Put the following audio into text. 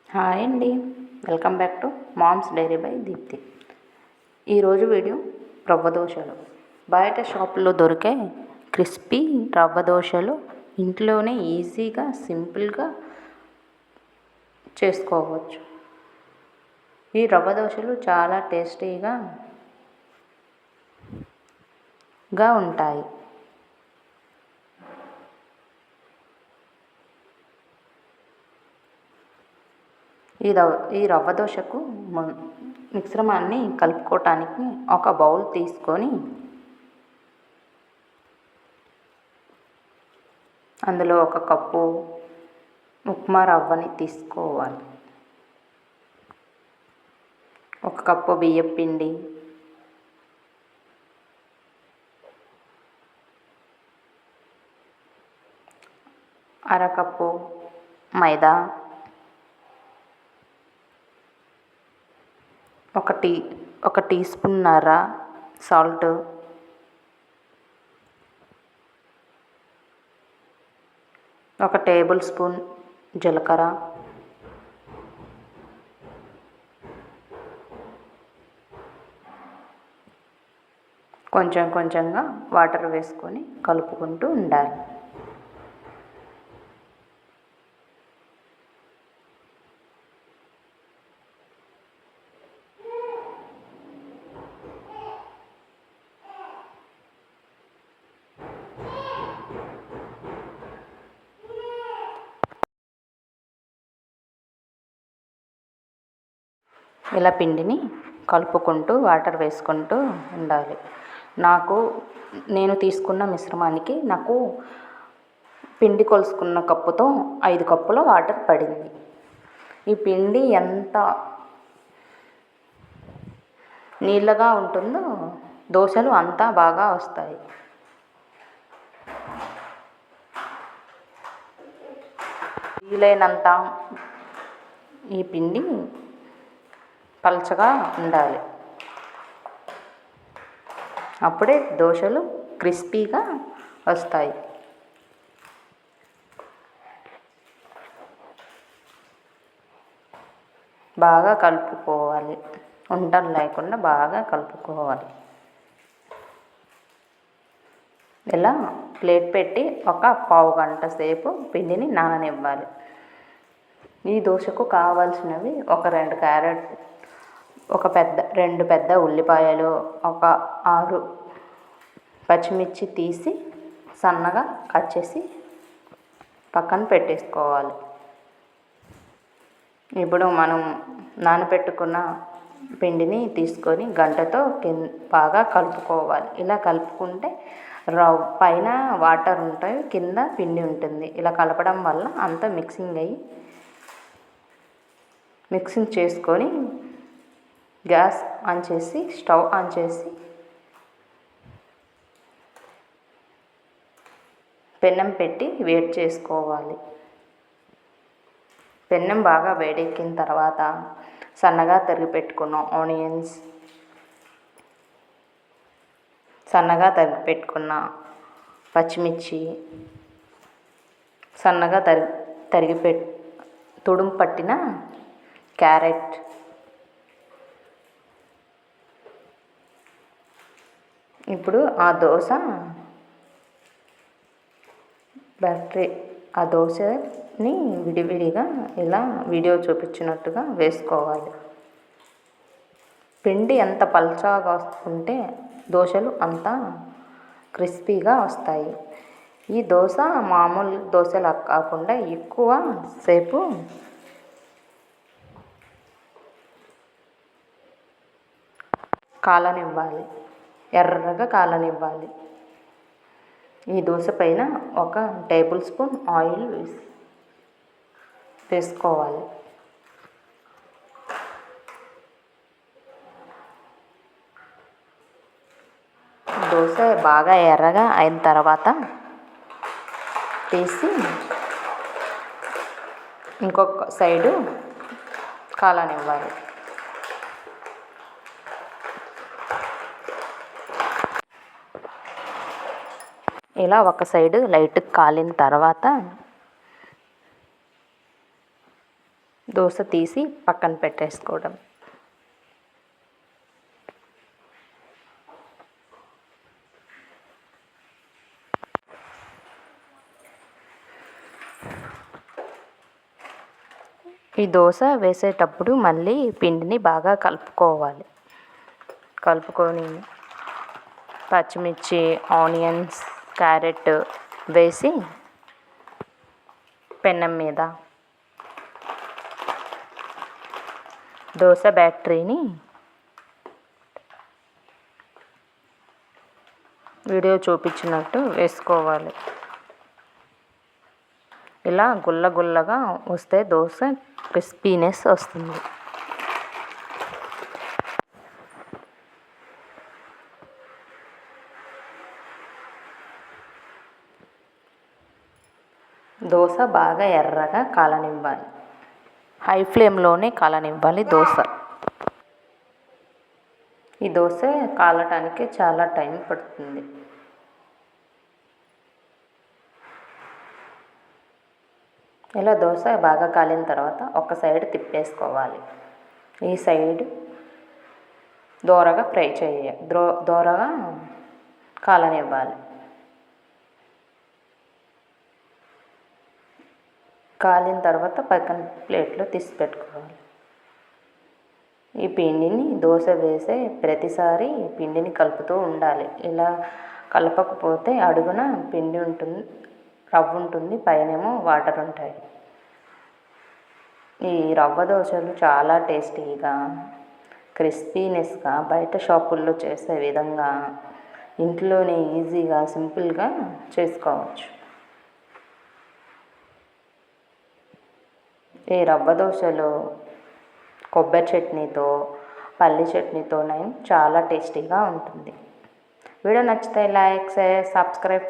Hi అండి. Welcome back to mom's diary by Deepthi. ఈరోజు video రవ్వ దోశలు. బయట షాపుల్లో దొరికే క్రిస్పీ రవ్వ దోశలు ఇంట్లోనే ఈజీగా సింపుల్గా చేసుకోవచ్చు. ఈ రవ్వ దోశలు చాలా టేస్టీగా ఉంటాయి. ఈ రవ్వ దోశకు మిశ్రమాన్ని కలుపుకోవటానికి ఒక బౌల్ తీసుకొని అందులో 1 కప్పు ఉప్మా రవ్వని తీసుకోవాలి. 1 కప్పు బియ్యం పిండి, అరకప్పు మైదా, 1 టీ స్పూన్నర సాల్ట్, 1 టేబుల్ స్పూన్ జీలకర్ర, కొంచెంగా వాటర్ వేసుకొని కలుపుకుంటూ ఉండాలి. ఇలా పిండిని కలుపుకుంటూ వాటర్ వేసుకుంటూ ఉండాలి. నేను తీసుకున్న మిశ్రమానికి నాకు పిండి కొలుసుకున్న కప్పుతో 5 కప్పుల వాటర్ పడింది. ఈ పిండి ఎంత నీళ్ళగా ఉంటుందో దోశలు అంతా బాగా వస్తాయి. వీలైనంత ఈ పిండి పల్చగా ఉండాలి. అప్పుడే దోశలు క్రిస్పీగా వస్తాయి. బాగా కలుపుకోవాలి. ఉండలు లేకుండా బాగా కలుపుకోవాలి. ఇలా ప్లేట్ పెట్టి ఒక పావు గంట సేపు పిండిని నాననివ్వాలి. ఈ దోశకు కావాల్సినవి 2 క్యారెట్, 2 పెద్ద ఉల్లిపాయలు, 6 పచ్చిమిర్చి తీసి సన్నగా కట్ చేసి పక్కన పెట్టేసుకోవాలి. ఇప్పుడు మనం నానబెట్టుకున్న పిండిని తీసుకొని గంటతో బాగా కలుపుకోవాలి. ఇలా కలుపుకుంటే పైన వాటర్ ఉంటాయి, కింద పిండి ఉంటుంది. ఇలా కలపడం వల్ల అంతా మిక్సింగ్ చేసుకొని గ్యాస్ ఆన్ చేసి స్టవ్ ఆన్ చేసి పెనం పెట్టి వేడి చేసుకోవాలి. పెనం బాగా వేడెక్కిన తర్వాత సన్నగా తరిగి పెట్టుకున్న ఆనియన్స్, సన్నగా తరిగి పెట్టుకున్న పచ్చిమిర్చి, సన్నగా తుడుము పట్టిన క్యారెట్, ఇప్పుడు ఆ దోశని విడివిడిగా ఇలా వీడియో చూపించినట్టుగా వేసుకోవాలి. పిండి ఎంత పల్చగా వస్తుంటే దోశలు అంత క్రిస్పీగా వస్తాయి. ఈ దోశ మామూలు దోశలా కాకుండా ఎక్కువ సేపు కాలనివ్వాలి, ఎర్రగా కాలనివ్వాలి. ఈ దోశ పైన 1 టేబుల్ స్పూన్ ఆయిల్ వేసుకోవాలి. దోశ బాగా ఎర్రగా అయిన తర్వాత తీసి ఇంకొక సైడు కాలనివ్వాలి. ఇలా ఒక సైడు లైట్గా కాలిన తర్వాత దోశ తీసి పక్కన పెట్టేసుకోవడం. ఈ దోశ వేసేటప్పుడు మళ్ళీ పిండిని బాగా కలుపుకొని పచ్చిమిర్చి, ఆనియన్స్, క్యారెట్ వేసి పెనం మీద దోశ బ్యాటరీని వీడియో చూపించినట్టు వేసుకోవాలి. ఇలా గుల్లగా వస్తే దోశ క్రిస్పీనెస్ వస్తుంది. దోశ బాగా ఎర్రగా కాలనివ్వాలి. హై ఫ్లేమ్లోనే కాలనివ్వాలి దోశ. ఈ దోశ కాలటానికి చాలా టైం పడుతుంది. ఇలా దోశ బాగా కాలిన తర్వాత ఒక సైడ్ తిప్పేసుకోవాలి. ఈ సైడ్ దోరగా దోరగా కాలనివ్వాలి. కాలిన తర్వాత పక్కన ప్లేట్లో తీసి పెట్టుకోవాలి. ఈ పిండిని దోశ వేసే ప్రతిసారి పిండిని కలుపుతూ ఉండాలి. ఇలా కలపకపోతే అడుగున పిండి ఉంటుంది, రవ్వ ఉంటుంది, పైనేమో వాటర్ ఉంటాయి. ఈ రవ్వ దోశలు చాలా టేస్టీగా, క్రిస్పీనెస్గా బయట షాపుల్లో చేసే విధంగా ఇంట్లోనే ఈజీగా సింపుల్గా చేసుకోవచ్చు. ఈ రవ్వ దోశలు కొబ్బరి చట్నీతో, పల్లి చట్నీతో చాలా టేస్టీగా ఉంటుంది. వీడియో నచ్చితే లైక్, షేర్, సబ్స్క్రైబ్